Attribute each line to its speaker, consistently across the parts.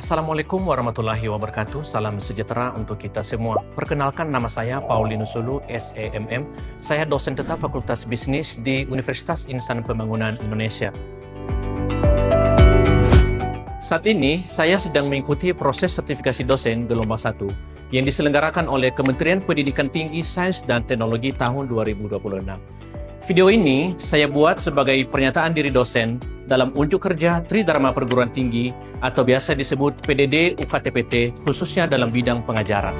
Speaker 1: Assalamualaikum warahmatullahi wabarakatuh. Salam sejahtera untuk kita semua. Perkenalkan, nama saya Paulinus Sulu, SEMM. Saya dosen tetap Fakultas Bisnis di Universitas Insan Pembangunan Indonesia. Saat ini, saya sedang mengikuti proses sertifikasi dosen gelombang 1 yang diselenggarakan oleh Kementerian Pendidikan Tinggi, Sains dan Teknologi tahun 2026. Video ini saya buat sebagai pernyataan diri dosen dalam unjuk kerja Tridharma Perguruan Tinggi atau biasa disebut PDD UKTPT, khususnya dalam bidang pengajaran.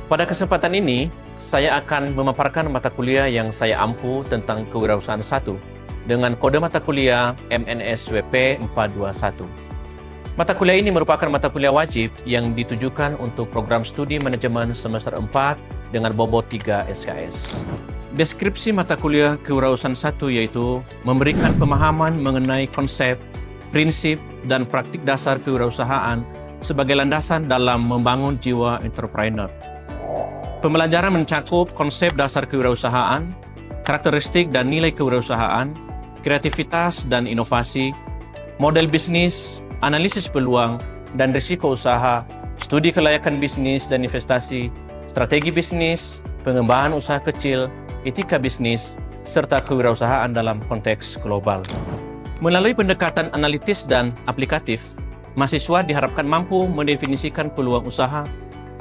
Speaker 1: Pada kesempatan ini, saya akan memaparkan mata kuliah yang saya ampu tentang kewirausahaan 1 dengan kode mata kuliah MNSWP 421. Mata kuliah ini merupakan mata kuliah wajib yang ditujukan untuk program studi manajemen semester 4 dengan bobot 3 SKS. Deskripsi mata kuliah kewirausahaan 1 yaitu memberikan pemahaman mengenai konsep, prinsip, dan praktik dasar kewirausahaan sebagai landasan dalam membangun jiwa entrepreneur. Pembelajaran mencakup konsep dasar kewirausahaan, karakteristik dan nilai kewirausahaan, kreativitas dan inovasi, model bisnis, analisis peluang dan risiko usaha, studi kelayakan bisnis dan investasi, strategi bisnis, pengembangan usaha kecil, etika bisnis, serta kewirausahaan dalam konteks global. Melalui pendekatan analitis dan aplikatif, mahasiswa diharapkan mampu mendefinisikan peluang usaha,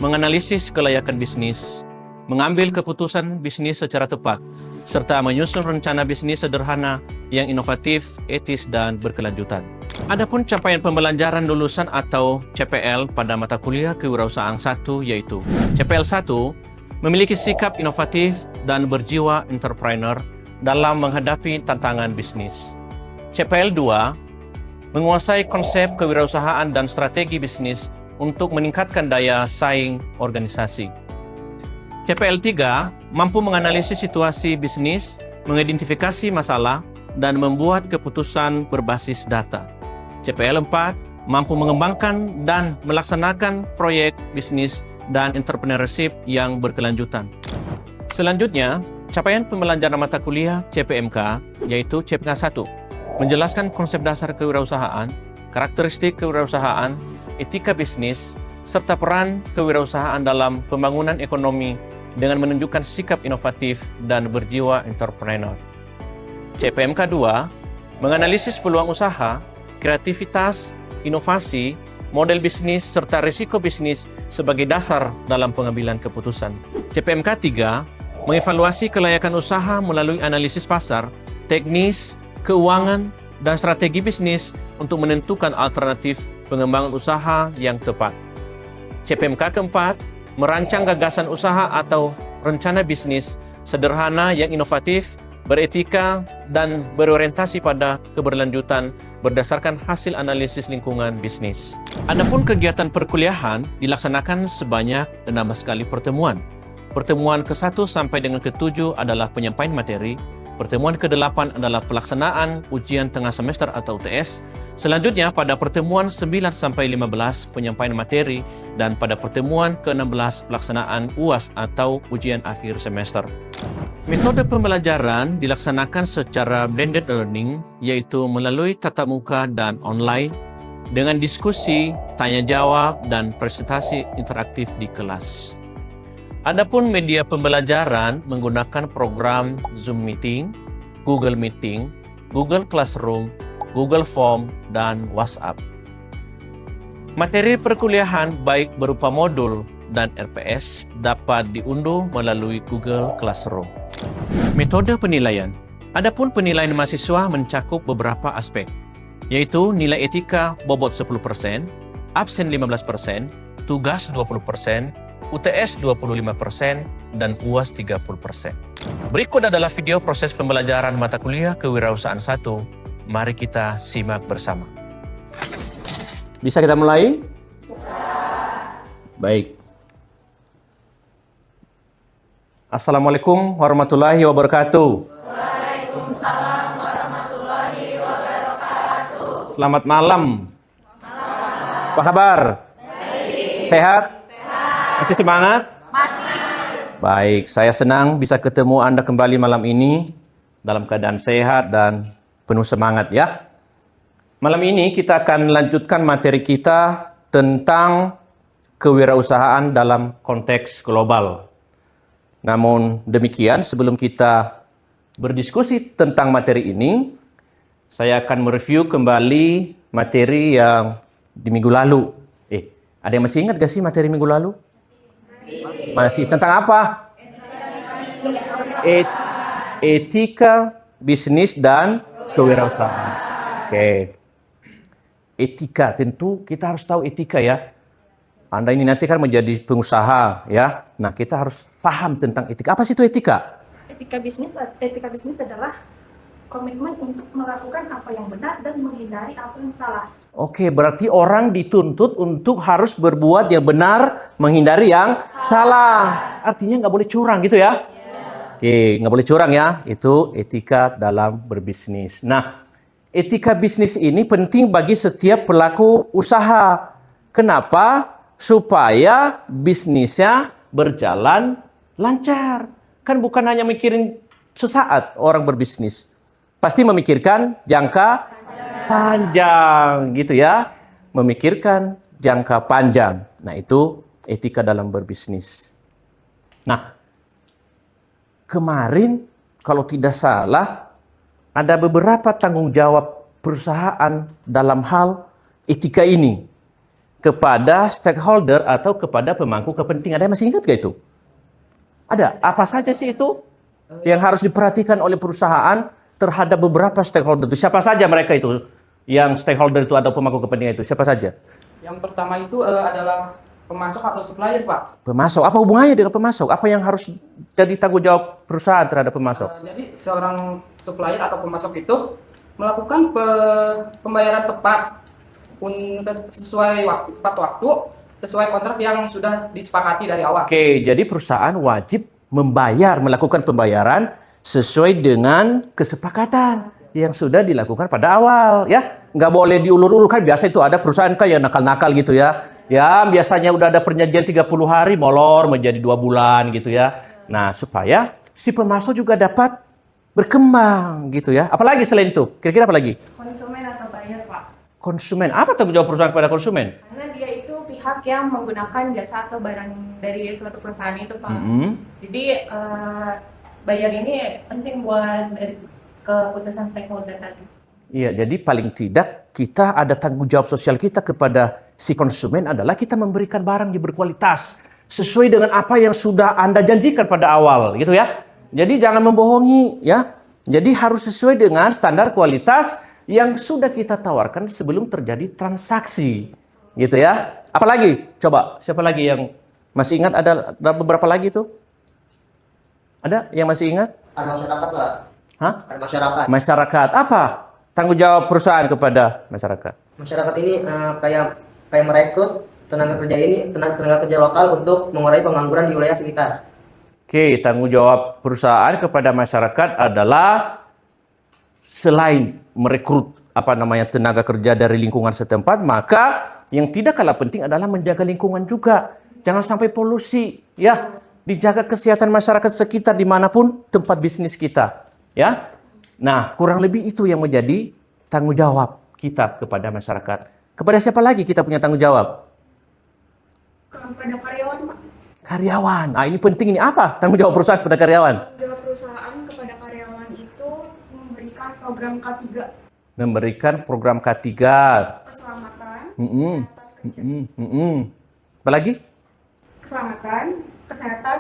Speaker 1: menganalisis kelayakan bisnis, mengambil keputusan bisnis secara tepat, serta menyusun rencana bisnis sederhana yang inovatif, etis, dan berkelanjutan. Adapun capaian pembelajaran lulusan atau CPL pada mata kuliah kewirausahaan 1 yaitu CPL 1 memiliki sikap inovatif dan berjiwa entrepreneur dalam menghadapi tantangan bisnis. CPL 2 menguasai konsep kewirausahaan dan strategi bisnis untuk meningkatkan daya saing organisasi. CPL 3 mampu menganalisis situasi bisnis, mengidentifikasi masalah, dan membuat keputusan berbasis data. CPL 4 mampu mengembangkan dan melaksanakan proyek bisnis dan entrepreneurship yang berkelanjutan. Selanjutnya, capaian pembelajaran mata kuliah CPMK yaitu CPMK 1 menjelaskan konsep dasar kewirausahaan, karakteristik kewirausahaan, etika bisnis, serta peran kewirausahaan dalam pembangunan ekonomi dengan menunjukkan sikap inovatif dan berjiwa entrepreneur. CPMK 2 menganalisis peluang usaha, kreativitas, inovasi, model bisnis, serta risiko bisnis sebagai dasar dalam pengambilan keputusan. CPMK 3 mengevaluasi kelayakan usaha melalui analisis pasar, teknis, keuangan, dan strategi bisnis untuk menentukan alternatif pengembangan usaha yang tepat. CPMK keempat merancang gagasan usaha atau rencana bisnis sederhana yang inovatif, beretika, dan berorientasi pada keberlanjutan berdasarkan hasil analisis lingkungan bisnis. Adapun kegiatan perkuliahan dilaksanakan sebanyak 16 kali pertemuan. Pertemuan ke-1 sampai dengan ke-7 adalah penyampaian materi, pertemuan ke-8 adalah pelaksanaan ujian tengah semester atau UTS, selanjutnya pada pertemuan 9 sampai 15 penyampaian materi, dan pada pertemuan ke-16 pelaksanaan UAS atau ujian akhir semester. Metode pembelajaran dilaksanakan secara blended learning, yaitu melalui tatap muka dan online, dengan diskusi, tanya jawab, dan presentasi interaktif di kelas. Adapun media pembelajaran menggunakan program Zoom Meeting, Google Meeting, Google Classroom, Google Form, dan WhatsApp. Materi perkuliahan baik berupa modul dan RPS dapat diunduh melalui Google Classroom. Metode penilaian. Adapun penilaian mahasiswa mencakup beberapa aspek, yaitu nilai etika bobot 10%, absen 15%, tugas 20%, UTS 25%, dan UAS 30%. Berikut adalah video proses pembelajaran mata kuliah kewirausahaan 1. Mari kita simak bersama. Bisa kita mulai? Baik. Assalamualaikum warahmatullahi wabarakatuh.
Speaker 2: Waalaikumsalam warahmatullahi wabarakatuh.
Speaker 1: Selamat malam. Apa kabar?
Speaker 2: Baik.
Speaker 1: Sehat? Masih semangat?
Speaker 2: Masih.
Speaker 1: Baik, saya senang bisa ketemu Anda kembali malam ini dalam keadaan sehat dan penuh semangat ya. Malam ini kita akan lanjutkan materi kita tentang kewirausahaan dalam konteks global. Namun demikian, sebelum kita berdiskusi tentang materi ini, saya akan mereview kembali materi yang di minggu lalu. Ada yang masih ingat gak sih materi minggu lalu? Masih. Tentang apa? Etika, bisnis, dan kewirausahaan. Oke. Etika, tentu kita harus tahu etika ya. Anda ini nanti kan menjadi pengusaha ya. Nah, kita harus paham tentang etika. Apa sih itu etika?
Speaker 3: Etika bisnis adalah komitmen untuk melakukan apa yang benar dan menghindari apa yang salah.
Speaker 1: Oke, berarti orang dituntut untuk harus berbuat yang benar, menghindari yang salah. Artinya nggak boleh curang gitu ya? Oke, nggak boleh curang ya. Itu etika dalam berbisnis. Nah, etika bisnis ini penting bagi setiap pelaku usaha. Kenapa? Supaya bisnisnya berjalan lancar. Kan bukan hanya mikirin sesaat orang berbisnis. Pasti memikirkan jangka panjang gitu ya. Memikirkan jangka panjang. Nah, itu etika dalam berbisnis. Nah, kemarin kalau tidak salah ada beberapa tanggung jawab perusahaan dalam hal etika ini kepada stakeholder atau kepada pemangku kepentingan. Ada yang masih ingat gak itu? Ada. Apa saja sih itu yang harus diperhatikan oleh perusahaan terhadap beberapa stakeholder itu? Siapa saja mereka itu? Yang stakeholder itu atau pemangku kepentingan itu? Siapa saja?
Speaker 4: Yang pertama itu adalah pemasok atau supplier, Pak.
Speaker 1: Pemasok. Apa hubungannya dengan pemasok? Apa yang harus jadi tanggung jawab perusahaan terhadap pemasok?
Speaker 4: Jadi seorang supplier atau pemasok itu melakukan pembayaran tepat sesuai tepat waktu, sesuai kontrak yang sudah disepakati dari awal.
Speaker 1: Oke, jadi perusahaan wajib melakukan pembayaran sesuai dengan kesepakatan yang sudah dilakukan pada awal, ya. Nggak boleh diulur-ulur, kan biasa itu ada perusahaan kan yang nakal-nakal gitu ya. Ya, biasanya udah ada perjanjian 30 hari, molor menjadi 2 bulan gitu ya. Nah, supaya si pemasok juga dapat berkembang gitu ya. Apalagi selain itu? Kira-kira apa lagi?
Speaker 3: Konsumen atau buyer, Pak.
Speaker 1: Konsumen. Apa tanggung jawab perusahaan kepada konsumen?
Speaker 3: Karena dia itu pihak yang menggunakan jasa atau barang dari suatu perusahaan itu, Pak. Jadi buyer ini penting buat keputusan stakeholder tadi.
Speaker 1: Iya, jadi paling tidak kita ada tanggung jawab sosial kita kepada si konsumen adalah kita memberikan barang yang berkualitas sesuai dengan apa yang sudah Anda janjikan pada awal, gitu ya. Jadi jangan membohongi, ya. Jadi harus sesuai dengan standar kualitas yang sudah kita tawarkan sebelum terjadi transaksi, gitu ya. Apalagi? Coba, siapa lagi yang masih ingat? Ada beberapa lagi tuh? Ada yang masih ingat?
Speaker 5: Ada masyarakat, Pak.
Speaker 1: Hah?
Speaker 5: Ada masyarakat.
Speaker 1: Masyarakat. Apa tanggung jawab perusahaan kepada masyarakat?
Speaker 5: Masyarakat ini kayak merekrut tenaga kerja lokal untuk mengurangi pengangguran di wilayah sekitar.
Speaker 1: Oke, tanggung jawab perusahaan kepada masyarakat adalah selain merekrut tenaga kerja dari lingkungan setempat, maka yang tidak kalah penting adalah menjaga lingkungan juga. Jangan sampai polusi, ya. Dijaga kesehatan masyarakat sekitar dimanapun tempat bisnis kita, ya. Nah, kurang lebih itu yang menjadi tanggung jawab kita kepada masyarakat. Kepada siapa lagi kita punya tanggung jawab?
Speaker 3: Kepada karyawan, Pak.
Speaker 1: Karyawan. Nah, ini penting ini apa? Tanggung jawab perusahaan kepada karyawan.
Speaker 3: Tanggung jawab perusahaan kepada karyawan itu memberikan program K3.
Speaker 1: Memberikan program K3.
Speaker 3: Keselamatan, kesehatan kerja.
Speaker 1: Apa lagi?
Speaker 3: Keselamatan, kesehatan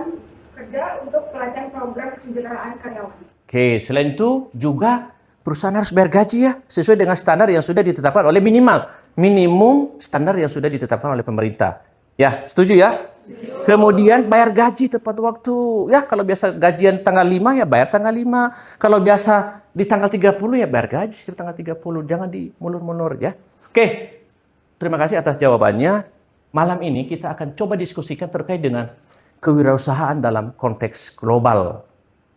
Speaker 3: kerja untuk pelatihan program kesejahteraan karyawan.
Speaker 1: Oke, selain itu juga perusahaan harus bayar gaji ya, sesuai dengan standar yang sudah ditetapkan oleh minimum standar yang sudah ditetapkan oleh pemerintah. Ya, setuju ya? Setuju. Kemudian bayar gaji tepat waktu. Ya, kalau biasa gajian tanggal 5 ya bayar tanggal 5. Kalau biasa di tanggal 30 ya bayar gaji di tanggal 30. Jangan dimulur-mulur ya. Oke, terima kasih atas jawabannya. Malam ini kita akan coba diskusikan terkait dengan kewirausahaan dalam konteks global.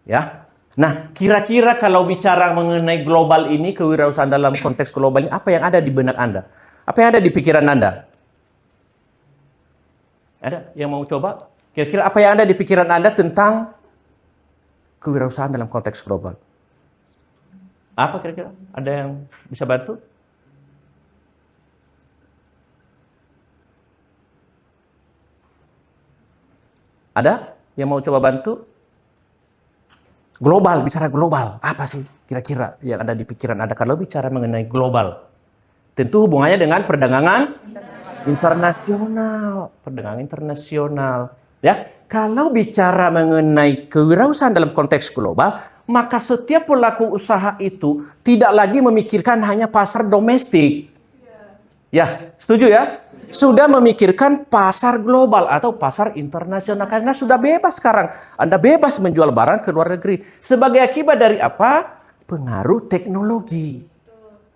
Speaker 1: Ya. Nah, kira-kira kalau bicara mengenai global ini, kewirausahaan dalam konteks global ini, apa yang ada di benak Anda? Apa yang ada di pikiran Anda? Ada yang mau coba? Kira-kira apa yang ada di pikiran Anda tentang kewirausahaan dalam konteks global? Apa kira-kira? Ada yang bisa bantu? Ada yang mau coba bantu? Global, bicara global. Apa sih kira-kira yang ada di pikiran Anda kalau bicara mengenai global? Tentu hubungannya dengan perdagangan internasional. Perdagangan internasional. Ya, kalau bicara mengenai kewirausahaan dalam konteks global, maka setiap pelaku usaha itu tidak lagi memikirkan hanya pasar domestik. Ya, setuju ya? Sudah memikirkan pasar global atau pasar internasional karena sudah bebas sekarang. Anda bebas menjual barang ke luar negeri. Sebagai akibat dari apa? Pengaruh teknologi.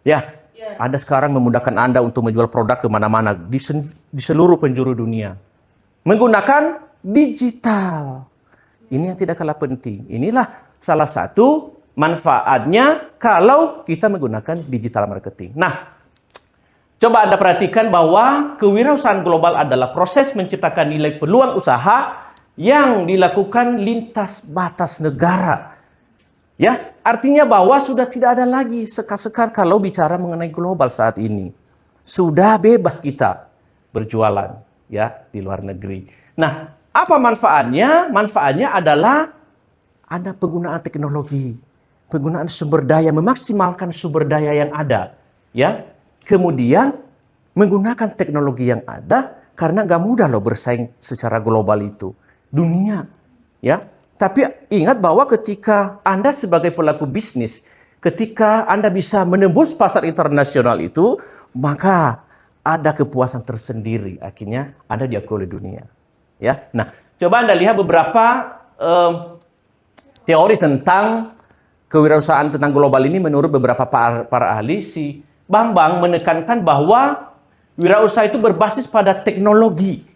Speaker 1: Ya, Anda sekarang memudahkan Anda untuk menjual produk kemana-mana di seluruh penjuru dunia. Menggunakan digital. Ini yang tidak kalah penting. Inilah salah satu manfaatnya kalau kita menggunakan digital marketing. Nah, coba Anda perhatikan bahwa kewirausahaan global adalah proses menciptakan nilai peluang usaha yang dilakukan lintas batas negara. Ya, artinya bahwa sudah tidak ada lagi sekat-sekat kalau bicara mengenai global saat ini. Sudah bebas kita berjualan ya di luar negeri. Nah, apa manfaatnya? Manfaatnya adalah ada penggunaan teknologi, penggunaan sumber daya, memaksimalkan sumber daya yang ada, ya. Kemudian menggunakan teknologi yang ada karena gak mudah loh bersaing secara global itu. Dunia, ya. Tapi ingat bahwa ketika Anda sebagai pelaku bisnis, ketika Anda bisa menembus pasar internasional itu, maka ada kepuasan tersendiri. Akhirnya Anda diakui oleh dunia. Ya. Nah, coba Anda lihat beberapa teori tentang kewirausahaan tentang global ini menurut beberapa para ahli. Si Bambang menekankan bahwa wirausaha itu berbasis pada teknologi.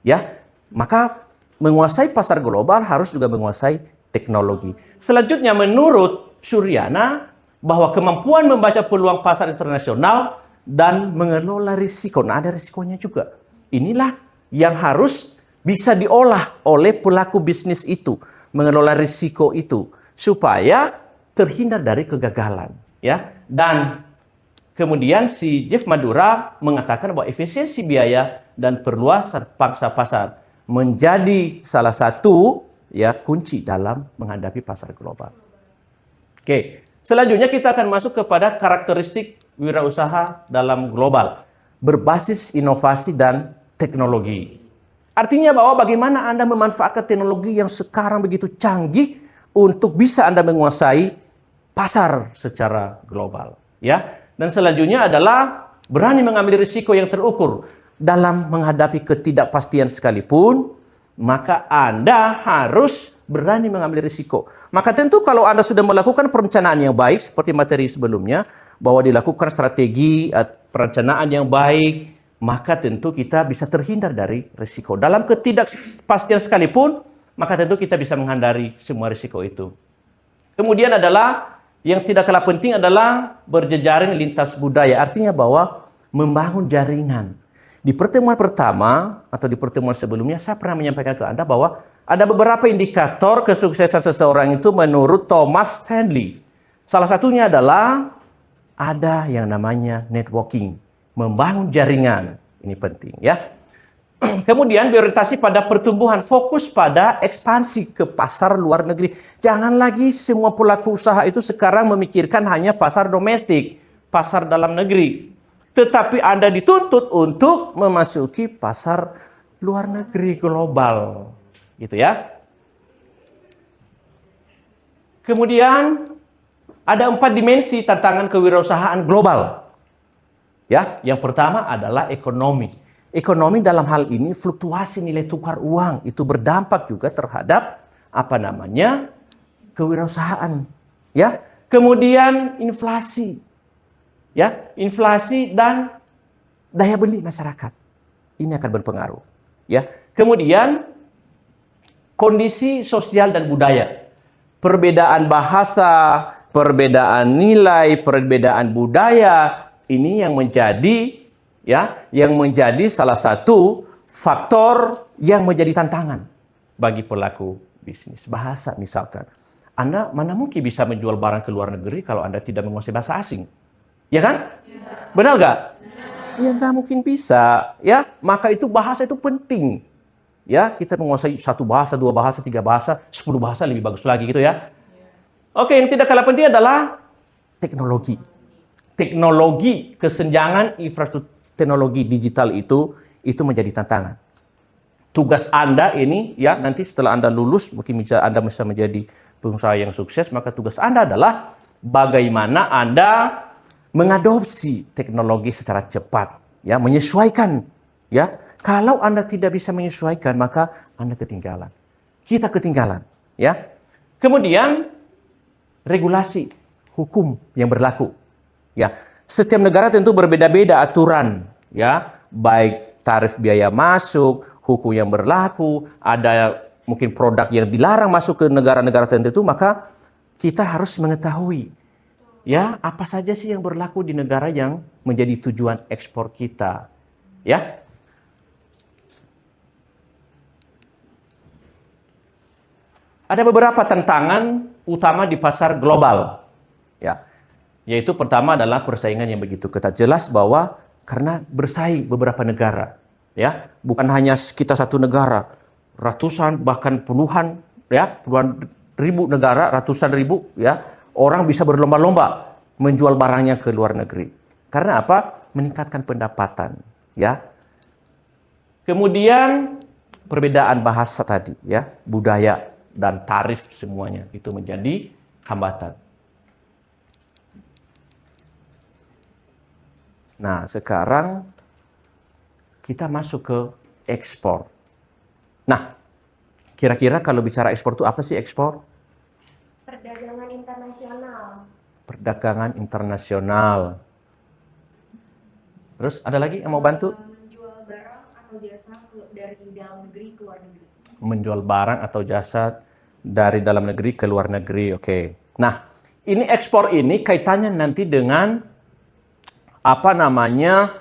Speaker 1: Ya, maka menguasai pasar global harus juga menguasai teknologi. Selanjutnya menurut Suryana bahwa kemampuan membaca peluang pasar internasional dan mengelola risiko. Nah, ada risikonya juga. Inilah yang harus bisa diolah oleh pelaku bisnis itu, mengelola risiko itu supaya terhindar dari kegagalan, ya. Dan kemudian si Jeff Madura mengatakan bahwa efisiensi biaya dan perluasan pangsa pasar menjadi salah satu ya kunci dalam menghadapi pasar global. Oke, selanjutnya kita akan masuk kepada karakteristik wirausaha dalam global berbasis inovasi dan teknologi. Artinya bahwa bagaimana Anda memanfaatkan teknologi yang sekarang begitu canggih untuk bisa Anda menguasai pasar secara global, ya. Dan selanjutnya adalah berani mengambil risiko yang terukur. Dalam menghadapi ketidakpastian sekalipun, maka Anda harus berani mengambil risiko. Maka tentu kalau Anda sudah melakukan perencanaan yang baik, seperti materi sebelumnya, bahwa dilakukan strategi perencanaan yang baik, maka tentu kita bisa terhindar dari risiko. Dalam ketidakpastian sekalipun, maka tentu kita bisa menghindari semua risiko itu. Kemudian adalah, yang tidak kalah penting adalah berjejaring lintas budaya. Artinya bahwa membangun jaringan. Di pertemuan pertama atau di pertemuan sebelumnya saya pernah menyampaikan ke Anda bahwa ada beberapa indikator kesuksesan seseorang itu menurut Thomas Stanley. Salah satunya adalah ada yang namanya networking, membangun jaringan. Ini penting, ya. Kemudian berorientasi pada pertumbuhan, fokus pada ekspansi ke pasar luar negeri. Jangan lagi semua pelaku usaha itu sekarang memikirkan hanya pasar domestik, pasar dalam negeri. Tetapi Anda dituntut untuk memasuki pasar luar negeri global. Gitu ya. Kemudian ada 4 dimensi tantangan kewirausahaan global. Ya, yang pertama adalah ekonomi. Ekonomi dalam hal ini fluktuasi nilai tukar uang itu berdampak juga terhadap kewirausahaan. Ya. Kemudian inflasi. Ya, inflasi dan daya beli masyarakat. Ini akan berpengaruh, ya. Kemudian kondisi sosial dan budaya. Perbedaan bahasa, perbedaan nilai, perbedaan budaya, ini yang menjadi salah satu faktor yang menjadi tantangan bagi pelaku bisnis. Bahasa misalkan. Anda mana mungkin bisa menjual barang ke luar negeri kalau Anda tidak menguasai bahasa asing? Ya kan? Benar nggak? Ya nggak mungkin bisa. Ya, maka itu bahasa itu penting. Ya, kita menguasai 1 bahasa, 2 bahasa, 3 bahasa, 10 bahasa lebih bagus lagi gitu ya. Oke, yang tidak kalah penting adalah teknologi. Teknologi, kesenjangan infrastruktur teknologi digital itu menjadi tantangan. Tugas Anda ini ya nanti setelah Anda lulus mungkin Anda bisa menjadi pengusaha yang sukses, maka tugas Anda adalah bagaimana Anda mengadopsi teknologi secara cepat, ya, menyesuaikan, ya. Kalau Anda tidak bisa menyesuaikan, maka Anda ketinggalan. Kita ketinggalan, ya. Kemudian regulasi hukum yang berlaku, ya. Setiap negara tentu berbeda-beda aturan, ya, baik tarif biaya masuk, hukum yang berlaku, ada mungkin produk yang dilarang masuk ke negara-negara tertentu, maka kita harus mengetahui, ya, apa saja sih yang berlaku di negara yang menjadi tujuan ekspor kita, ya. Ada beberapa tantangan utama di pasar global, ya. Yaitu pertama adalah persaingan yang begitu ketat. Jelas bahwa karena bersaing beberapa negara, ya, bukan hanya kita satu negara, ratusan bahkan puluhan, ya, puluhan ribu negara, ratusan ribu, ya, orang bisa berlomba-lomba menjual barangnya ke luar negeri. Karena apa? Meningkatkan pendapatan, ya. Kemudian perbedaan bahasa tadi, ya, budaya dan tarif semuanya itu menjadi hambatan. Nah, sekarang kita masuk ke ekspor. Nah, kira-kira kalau bicara ekspor itu apa sih ekspor?
Speaker 3: Perdagangan internasional.
Speaker 1: Perdagangan internasional. Terus ada lagi yang mau bantu?
Speaker 2: Menjual barang atau jasa dari dalam negeri ke luar negeri.
Speaker 1: Menjual barang atau jasa dari dalam negeri ke luar negeri. Oke. Nah, ini ekspor ini kaitannya nanti dengan apa namanya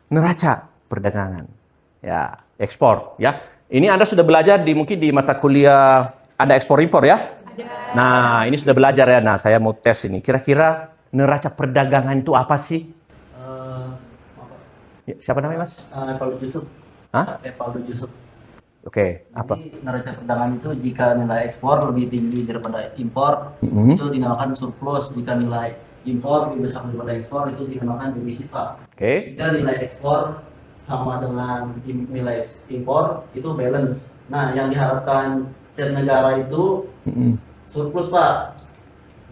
Speaker 1: neraca perdagangan, ya, ekspor, ya. Ini Anda sudah belajar mungkin di mata kuliah ada ekspor impor ya.
Speaker 3: Ada.
Speaker 1: Nah, ini sudah belajar ya. Nah, saya mau tes ini. Kira-kira neraca perdagangan itu apa sih? Ya, siapa namanya Mas?
Speaker 6: Epaldo Yusuf.
Speaker 1: Hah?
Speaker 6: Epaldo Yusuf.
Speaker 1: Oke, apa?
Speaker 6: Jadi neraca perdagangan itu jika nilai ekspor lebih tinggi daripada impor, itu dinamakan surplus. Jika nilai impor lebih besar daripada ekspor, itu dinamakan defisit, Pak.
Speaker 1: Oke.
Speaker 6: Jika nilai ekspor sama dengan nilai impor, itu balance. Nah, yang diharapkan setiap negara itu surplus, Pak.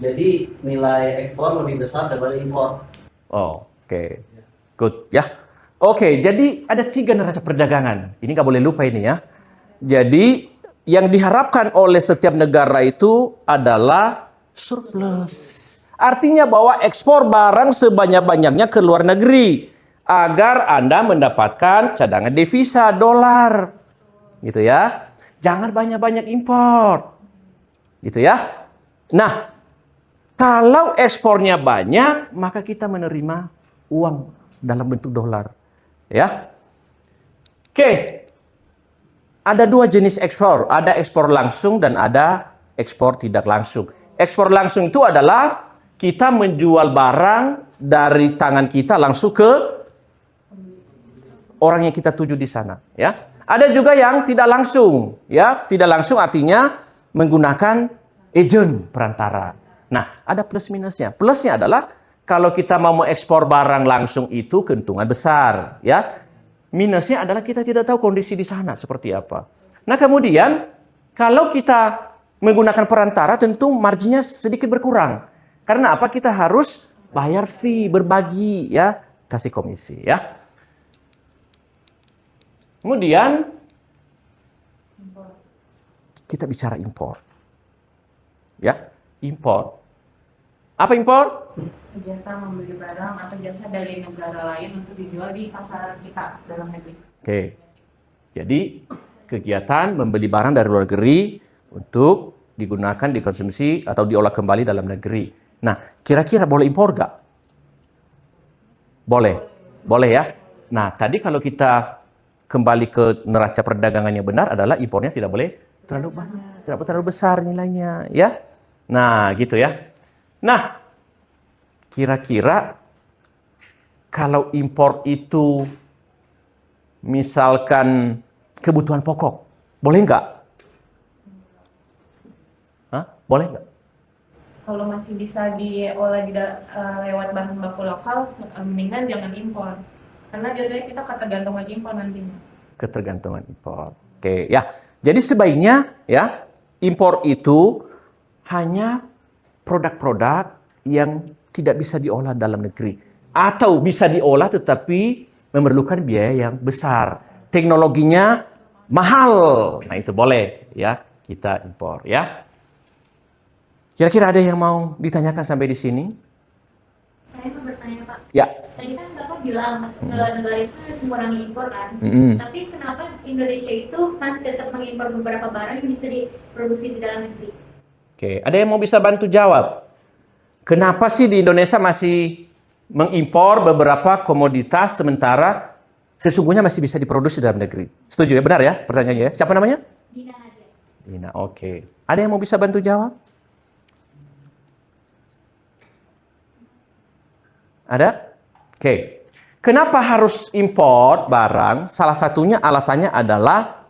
Speaker 6: Jadi nilai ekspor lebih besar daripada impor.
Speaker 1: Oh, oke. Good, ya. Oke, jadi ada 3 neraca perdagangan. Ini nggak boleh lupa ini ya. Jadi yang diharapkan oleh setiap negara itu adalah surplus. Artinya bahwa ekspor barang sebanyak-banyaknya ke luar negeri agar Anda mendapatkan cadangan devisa dolar. Gitu ya. Jangan banyak-banyak impor. Gitu ya. Nah, kalau ekspornya banyak, maka kita menerima uang dalam bentuk dolar. Ya. Oke. Ada 2 jenis ekspor. Ada ekspor langsung dan ada ekspor tidak langsung. Ekspor langsung itu adalah kita menjual barang dari tangan kita langsung ke orang yang kita tuju di sana, ya. Ada juga yang tidak langsung, ya. Tidak langsung artinya menggunakan agen perantara. Nah, ada plus minusnya. Plusnya adalah kalau kita mau mengekspor barang langsung itu keuntungan besar, ya. Minusnya adalah kita tidak tahu kondisi di sana seperti apa. Nah, kemudian kalau kita menggunakan perantara tentu marginnya sedikit berkurang. Karena apa? Kita harus bayar fee, berbagi, ya, kasih komisi, ya. Kemudian kita bicara impor. Ya, impor. Apa impor?
Speaker 3: Kegiatan membeli barang atau jasa dari negara lain untuk dijual di pasar kita dalam negeri.
Speaker 1: Oke. Jadi kegiatan membeli barang dari luar negeri untuk digunakan, dikonsumsi atau diolah kembali dalam negeri. Nah, kira-kira boleh impor nggak? Boleh. Boleh ya. Nah, tadi kalau kita kembali ke neraca perdagangan yang benar adalah impornya tidak boleh terlalu banyak, tidak boleh terlalu besar nilainya, ya. Nah, gitu ya. Nah, kira-kira kalau impor itu misalkan kebutuhan pokok, boleh nggak? Hah? Boleh nggak?
Speaker 3: Kalau masih bisa diolah lewat bahan baku lokal, mendingan jangan impor. Karena jadinya kita ketergantungan impor nantinya.
Speaker 1: Ketergantungan impor. Oke, ya. Jadi sebaiknya ya impor itu hanya produk-produk yang tidak bisa diolah dalam negeri atau bisa diolah tetapi memerlukan biaya yang besar. Teknologinya mahal. Nah, itu boleh ya kita impor ya. Kira-kira ada yang mau ditanyakan sampai di sini?
Speaker 2: Saya mau bertanya Pak.
Speaker 1: Ya.
Speaker 2: Tadi kan Bapak bilang negara itu harus mengurangi impor kan. Tapi kenapa Indonesia itu masih tetap mengimpor beberapa barang yang bisa diproduksi di dalam negeri?
Speaker 1: Oke, ada yang mau bisa bantu jawab? Kenapa sih di Indonesia masih mengimpor beberapa komoditas sementara sesungguhnya masih bisa diproduksi dalam negeri? Setuju ya? Benar ya pertanyaannya ya? Siapa namanya?
Speaker 2: Dina Nadia.
Speaker 1: Dina, oke. Ada yang mau bisa bantu jawab? Ada? Oke. Kenapa harus impor barang? Salah satunya alasannya adalah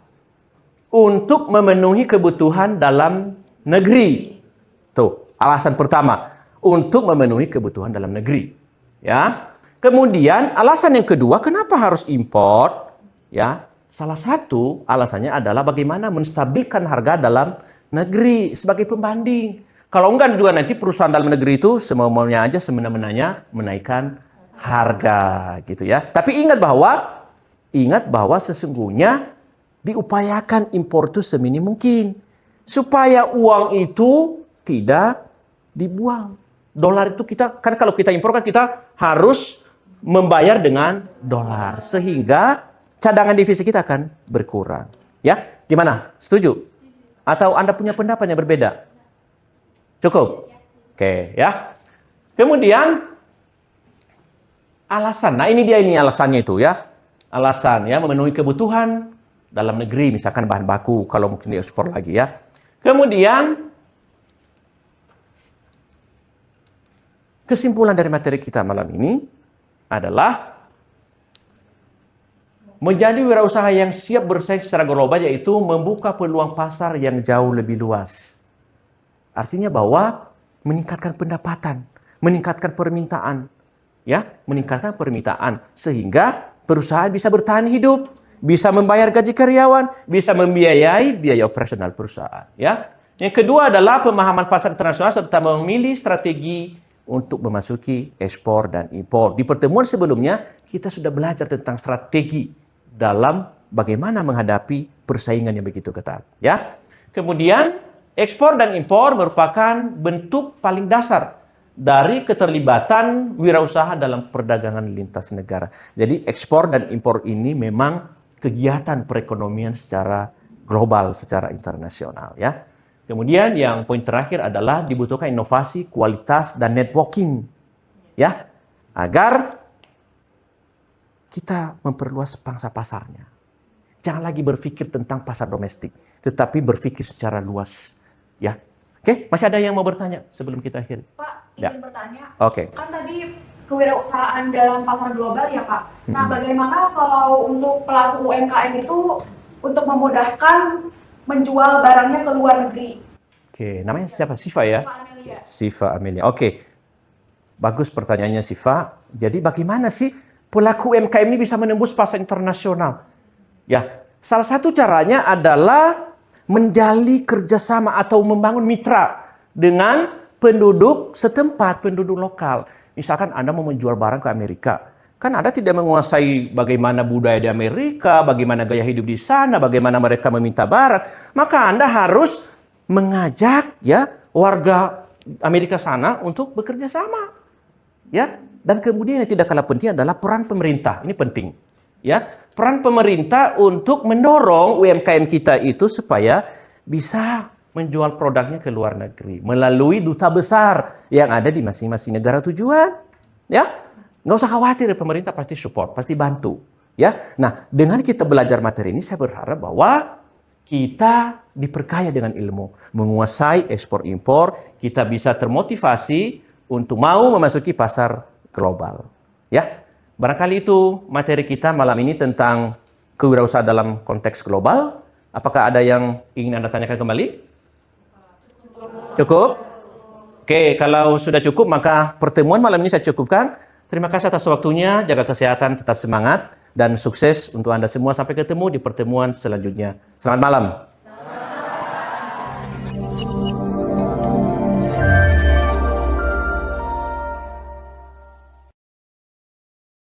Speaker 1: untuk memenuhi kebutuhan dalam negeri. Tuh, alasan pertama. Untuk memenuhi kebutuhan dalam negeri. Ya. Kemudian alasan yang kedua, kenapa harus impor? Ya, salah satu alasannya adalah bagaimana menstabilkan harga dalam negeri sebagai pembanding. Kalau enggak juga nanti perusahaan dalam negeri itu semau-maunya aja semena-menanya menaikkan harga gitu ya. Tapi ingat bahwa sesungguhnya diupayakan impor itu seminim mungkin supaya uang itu tidak dibuang. Dolar itu kita kan kalau kita impor kan kita harus membayar dengan dolar sehingga cadangan devisa kita akan berkurang. Ya, gimana? Setuju? Atau Anda punya pendapat yang berbeda? Cukup? Oke, ya. Kemudian alasan. Nah, ini alasannya itu ya. Alasan ya memenuhi kebutuhan dalam negeri, misalkan bahan baku kalau mungkin diekspor lagi ya. Kemudian kesimpulan dari materi kita malam ini adalah menjadi wirausaha yang siap bersaing secara global yaitu membuka peluang pasar yang jauh lebih luas. Artinya bahwa meningkatkan pendapatan, meningkatkan permintaan, ya, meningkatkan permintaan sehingga perusahaan bisa bertahan hidup, bisa membayar gaji karyawan, bisa membiayai biaya operasional perusahaan, ya. Yang kedua adalah pemahaman pasar internasional serta memilih strategi untuk memasuki ekspor dan impor. Di pertemuan sebelumnya kita sudah belajar tentang strategi dalam bagaimana menghadapi persaingan yang begitu ketat, ya. Kemudian ekspor dan impor merupakan bentuk paling dasar dari keterlibatan wirausaha dalam perdagangan lintas negara. Jadi ekspor dan impor ini memang kegiatan perekonomian secara global, secara internasional ya. Kemudian yang poin terakhir adalah dibutuhkan inovasi, kualitas dan networking ya, agar kita memperluas pangsa pasarnya. Jangan lagi berpikir tentang pasar domestik, tetapi berpikir secara luas. Ya, oke. Masih ada yang mau bertanya sebelum kita akhiri?
Speaker 2: Pak,
Speaker 1: Ya.
Speaker 2: izin bertanya.
Speaker 1: Oke.
Speaker 2: Kan tadi kewirausahaan dalam pasar global ya Pak. Nah, bagaimana kalau untuk pelaku UMKM itu untuk memudahkan menjual barangnya ke luar negeri?
Speaker 1: Oke, namanya siapa? Siva ya?
Speaker 2: Pak Amelia.
Speaker 1: Siva Amelia. Oke. Bagus pertanyaannya Siva. Jadi bagaimana sih pelaku UMKM ini bisa menembus pasar internasional? Ya, salah satu caranya adalah menjalin kerjasama atau membangun mitra dengan penduduk setempat, penduduk lokal. Misalkan Anda mau menjual barang ke Amerika, kan Anda tidak menguasai bagaimana budaya di Amerika, bagaimana gaya hidup di sana, bagaimana mereka meminta barang, maka Anda harus mengajak ya warga Amerika sana untuk bekerja sama. Ya, dan kemudian yang tidak kalah penting adalah peran pemerintah. Ini penting. Ya, peran pemerintah untuk mendorong UMKM kita itu supaya bisa menjual produknya ke luar negeri melalui duta besar yang ada di masing-masing negara tujuan. Ya, nggak usah khawatir, pemerintah pasti support, pasti bantu. Ya, nah dengan kita belajar materi ini, saya berharap bahwa kita diperkaya dengan ilmu, menguasai ekspor impor, kita bisa termotivasi untuk mau memasuki pasar global. Ya, barangkali itu materi kita malam ini tentang kewirausahaan dalam konteks global. Apakah ada yang ingin Anda tanyakan kembali? Cukup? Oke, kalau sudah cukup maka pertemuan malam ini saya cukupkan. Terima kasih atas waktunya, jaga kesehatan, tetap semangat, dan sukses untuk Anda semua. Sampai ketemu di pertemuan selanjutnya. Selamat malam.